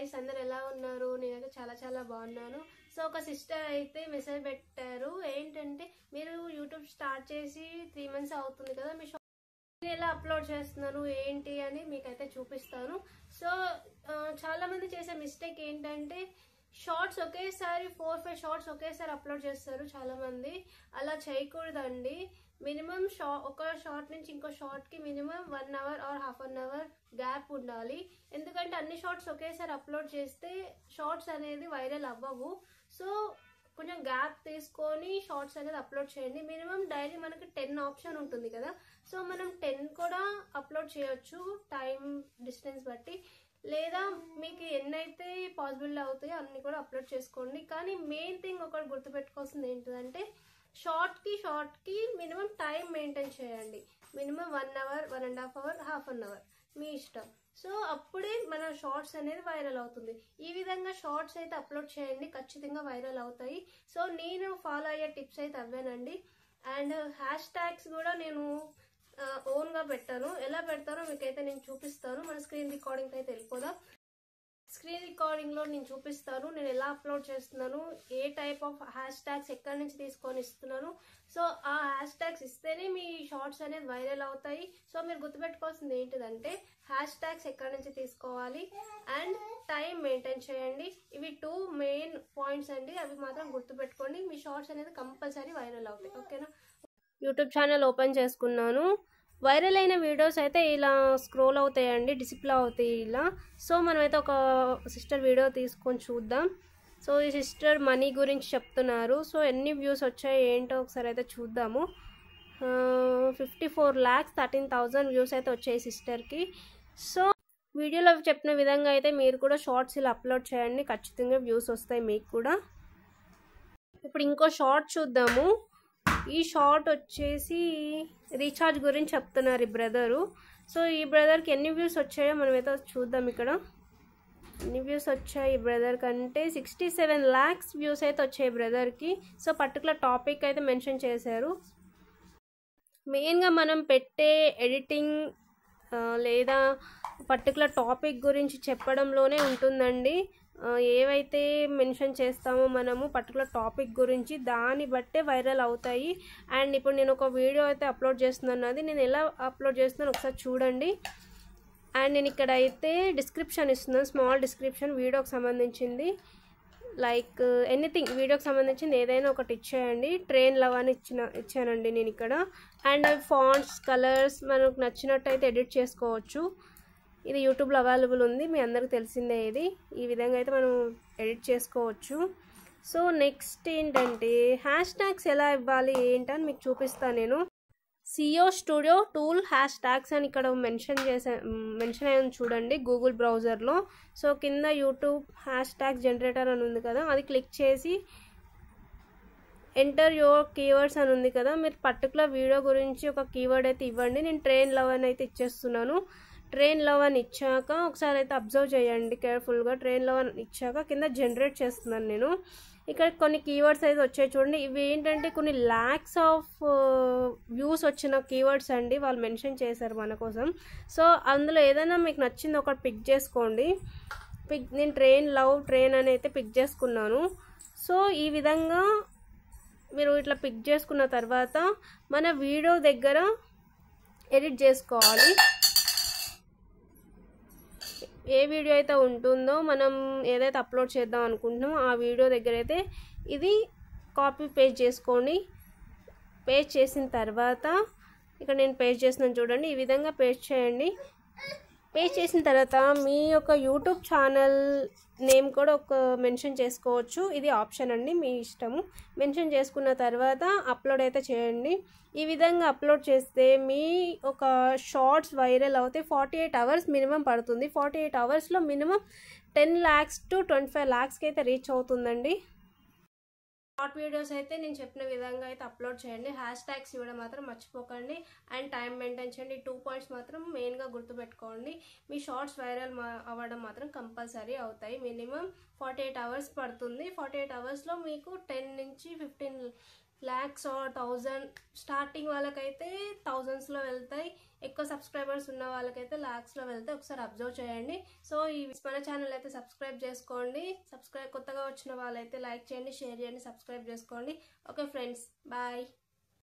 Guys, అందరు ఎలా ఉన్నారు? నేనైతే చాలా చాలా బాగున్నాను. సో ఒక సిస్టర్ అయితే మెసేజ్ పెట్టారు, ఏంటంటే మీరు యూట్యూబ్ స్టార్ట్ చేసి 3 months అవుతుంది కదా, మీ ఎలా అప్లోడ్ చేస్తున్నారు ఏంటి అని మీకైతే చూపిస్తాను. సో చాలా మంది చేసే మిస్టేక్ ఏంటంటే షార్ట్స్ ఒకేసారి 4-5 షార్ట్స్ ఒకేసారి అప్లోడ్ చేస్తారు చాలా మంది. అలా చేయకూడదండి. మినిమం ఒక షార్ట్ నుంచి ఇంకో షార్ట్ కి minimum 1 hour or half an hour gap ఉండాలి. ఎందుకంటే అన్ని షార్ట్స్ ఒకేసారి అప్లోడ్ చేస్తే షార్ట్స్ అనేది వైరల్ అవ్వవు. సో కొంచెం గ్యాప్ తీసుకొని షార్ట్స్ అనేది అప్లోడ్ చేయండి. మినిమం డైలీ మనకి 10 ఆప్షన్ ఉంటుంది కదా, సో మనం 10 కూడా అప్లోడ్ చేయొచ్చు టైం డిస్టెన్స్ బట్టి. లేదా మీకు ఎన్నైతే పాసిబుల్ అవుతాయో అన్ని కూడా అప్లోడ్ చేసుకోండి. కానీ మెయిన్ థింగ్ ఒకటి గుర్తుపెట్టుకోవాల్సింది ఏంటంటే షార్ట్ కి మినిమం టైం మెయింటైన్ చేయండి. Minimum 1 hour, 1.5 hour, half an hour మీ ఇష్టం. సో అప్పుడే మన షార్ట్స్ అనేది వైరల్ అవుతుంది. ఈ విధంగా షార్ట్స్ అయితే అప్లోడ్ చేయండి, ఖచ్చితంగా వైరల్ అవుతాయి. సో నేను ఫాలో అయ్యే టిప్స్ అయితే అవేనండి. అండ్ హ్యాష్ ట్యాగ్స్ కూడా నేను ఓన్ గా పెట్టాను. ఎలా పెడతానో మీకైతే నేను చూపిస్తాను. మన స్క్రీన్ రికార్డింగ్ అయితే వెళ్ళిపోదాం. స్క్రీన్ రికార్డింగ్ లో నేను చూపిస్తాను నేను ఎలా అప్లోడ్ చేస్తున్నాను, ఏ టైప్ ఆఫ్ హ్యాష్ ట్యాగ్స్ ఎక్కడి నుంచి తీసుకొని ఇస్తున్నాను. సో ఆ హ్యాష్ ట్యాగ్స్ ఇస్తేనే మీ షార్ట్స్ అనేది వైరల్ అవుతాయి. సో మీరు గుర్తుపెట్టుకోవాల్సింది ఏంటిదంటే హ్యాష్ ట్యాగ్స్ ఎక్కడి నుంచి తీసుకోవాలి అండ్ టైం మెయింటైన్ చేయండి. ఇవి 2 మెయిన్ పాయింట్స్ అండి, అవి మాత్రం గుర్తుపెట్టుకోండి. మీ షార్ట్స్ అనేది కంపల్సరీ వైరల్ అవుతాయి. ఓకేనా? యూట్యూబ్ ఛానల్ ఓపెన్ చేసుకున్నాను. వైరల్ అయిన వీడియోస్ అయితే ఇలా స్క్రోల్ అవుతాయండి, డిస్ప్లే అవుతాయి ఇలా. సో మనమైతే ఒక సిస్టర్ వీడియో తీసుకొని చూద్దాం. సో ఈ సిస్టర్ మనీ గురించి చెప్తున్నారు. సో ఎన్ని వ్యూస్ వచ్చాయి ఏంటో ఒకసారి అయితే చూద్దాము. 54,13,000 వ్యూస్ అయితే వచ్చాయి సిస్టర్కి. సో వీడియోలో చెప్పిన విధంగా అయితే మీరు కూడా షార్ట్స్ ఇలా అప్లోడ్ చేయండి, ఖచ్చితంగా వ్యూస్ వస్తాయి మీకు కూడా. ఇప్పుడు ఇంకో షార్ట్ చూద్దాము. ఈ షార్ట్ వచ్చేసి రీఛార్జ్ గురించి చెప్తున్నారు ఈ బ్రదరు. సో ఈ బ్రదర్కి ఎన్ని వ్యూస్ వచ్చాయో మనమైతే చూద్దాం. ఇక్కడ ఎన్ని వ్యూస్ వచ్చాయి ఈ బ్రదర్ కంటే 67 lakhs వ్యూస్ అయితే వచ్చాయి బ్రదర్కి. సో పర్టికులర్ టాపిక్ అయితే మెన్షన్ చేశారు. మెయిన్గా మనం పెట్టే ఎడిటింగ్ లేదా పర్టికులర్ టాపిక్ గురించి చెప్పడంలోనే ఉంటుందండి. ఏవైతే మెన్షన్ చేస్తామో మనము పర్టికులర్ టాపిక్ గురించి, దాన్ని బట్టే వైరల్ అవుతాయి. అండ్ ఇప్పుడు నేను ఒక వీడియో అయితే అప్లోడ్ చేస్తున్నాను, అది నేను ఎలా అప్లోడ్ చేస్తున్నాను ఒకసారి చూడండి. అండ్ నేను ఇక్కడ అయితే డిస్క్రిప్షన్ ఇస్తున్నాను, స్మాల్ డిస్క్రిప్షన్ వీడియోకి సంబంధించింది. లైక్ ఎనీథింగ్ వీడియోకి సంబంధించింది ఏదైనా ఒకటి ఇచ్చేయండి. ట్రైన్ లవ్ అని ఇచ్చానండి నేను ఇక్కడ. అండ్ ఫాంట్స్, కలర్స్ మనకు నచ్చినట్టు అయితే ఎడిట్ చేసుకోవచ్చు. ఇది యూట్యూబ్లో అవైలబుల్ ఉంది, మీ అందరికి తెలిసిందే. ఇది ఈ విధంగా అయితే మనం ఎడిట్ చేసుకోవచ్చు. సో నెక్స్ట్ ఏంటంటే హ్యాష్ ట్యాగ్స్ ఎలా ఇవ్వాలి ఏంటని మీకు చూపిస్తాను నేను. సియో స్టూడియో టూల్ హ్యాష్ ట్యాగ్స్ అని ఇక్కడ మెన్షన్ అయ్యింది చూడండి గూగుల్ బ్రౌజర్లో. సో కింద యూట్యూబ్ హ్యాష్ ట్యాగ్ జనరేటర్ అని ఉంది కదా, అది క్లిక్ చేసి ఎంటర్ యువర్ కీవర్డ్స్ అని ఉంది కదా, మీరు పర్టికులర్ వీడియో గురించి ఒక కీవర్డ్ అయితే ఇవ్వండి. నేను ట్రైన్ లవ్ అని అయితే ఇచ్చేస్తున్నాను. ట్రైన్ లవ్ అని ఇచ్చాక ఒకసారి అయితే అబ్జర్వ్ చేయండి కేర్ఫుల్గా. ట్రైన్ లవ్ అని ఇచ్చాక కింద జనరేట్ చేస్తున్నాను నేను. ఇక్కడ కొన్ని కీవర్డ్స్ అయితే వచ్చాయి చూడండి. ఇవి ఏంటంటే కొన్ని lakhs ఆఫ్ వ్యూస్ వచ్చిన కీవర్డ్స్ అండి, వాళ్ళు మెన్షన్ చేశారు మన కోసం. సో అందులో ఏదైనా మీకు నచ్చింది ఒకటి పిక్ చేసుకోండి. నేను ట్రైన్ అని అయితే పిక్ చేసుకున్నాను. సో ఈ విధంగా మీరు ఇట్లా పిక్ చేసుకున్న తర్వాత మన వీడియో దగ్గర ఎడిట్ చేసుకోవాలి. ఏ వీడియో అయితే ఉంటుందో మనం ఏదైతే అప్లోడ్ చేద్దాం అనుకుంటున్నామో ఆ వీడియో దగ్గర అయితే ఇది కాపీ పేస్ట్ చేసుకోండి. పేస్ట్ చేసిన తర్వాత ఇక్కడ నేను పేస్ట్ చేస్తున్నాను చూడండి, ఈ విధంగా పేస్ట్ చేయండి. పేస్ట్ చేసిన తర్వాత మీ యొక్క యూట్యూబ్ ఛానల్ నేమ్ కూడా ఒక మెన్షన్ చేసుకోవచ్చు. ఇది ఆప్షన్ అండి, మీ ఇష్టము. మెన్షన్ చేసుకున్న తర్వాత అప్లోడ్ అయితే చేయండి. ఈ విధంగా అప్లోడ్ చేస్తే మీ ఒక షార్ట్స్ వైరల్ అవుతే 48 hours మినిమం పడుతుంది. 48 hoursలో మినిమం 10 lakhs to 25 lakhsకి అయితే రీచ్ అవుతుందండి. షార్ట్ వీడియోస్ అయితే నేను చెప్పిన విధంగా అయితే అప్లోడ్ చేయండి. హ్యాష్ ట్యాగ్స్ ఇవ్వడం మాత్రం మర్చిపోకండి. అండ్ టైం మెయింటైన్ చేయండి. 2 points మాత్రం మెయిన్గా గుర్తుపెట్టుకోండి. మీ షార్ట్స్ వైరల్ అవ్వడం మాత్రం కంపల్సరీ అవుతాయి. మినిమం 48 hours పడుతుంది. 48 hoursలో మీకు 10 నుంచి 15 lakhs or 1000 స్టార్టింగ్ వాళ్ళకైతే thousandsలో వెళ్తాయి. ఎక్కువ సబ్స్క్రైబర్స్ ఉన్న వాళ్ళకైతే లాక్స్లో వెళ్తే ఒకసారి అబ్జర్వ్ చేయండి. సో ఈ మన ఛానల్ అయితే సబ్స్క్రైబ్ చేసుకోండి. కొత్తగా వచ్చిన వాళ్ళైతే లైక్ చేయండి, షేర్ చేయండి, సబ్స్క్రైబ్ చేసుకోండి. Okay friends, bye.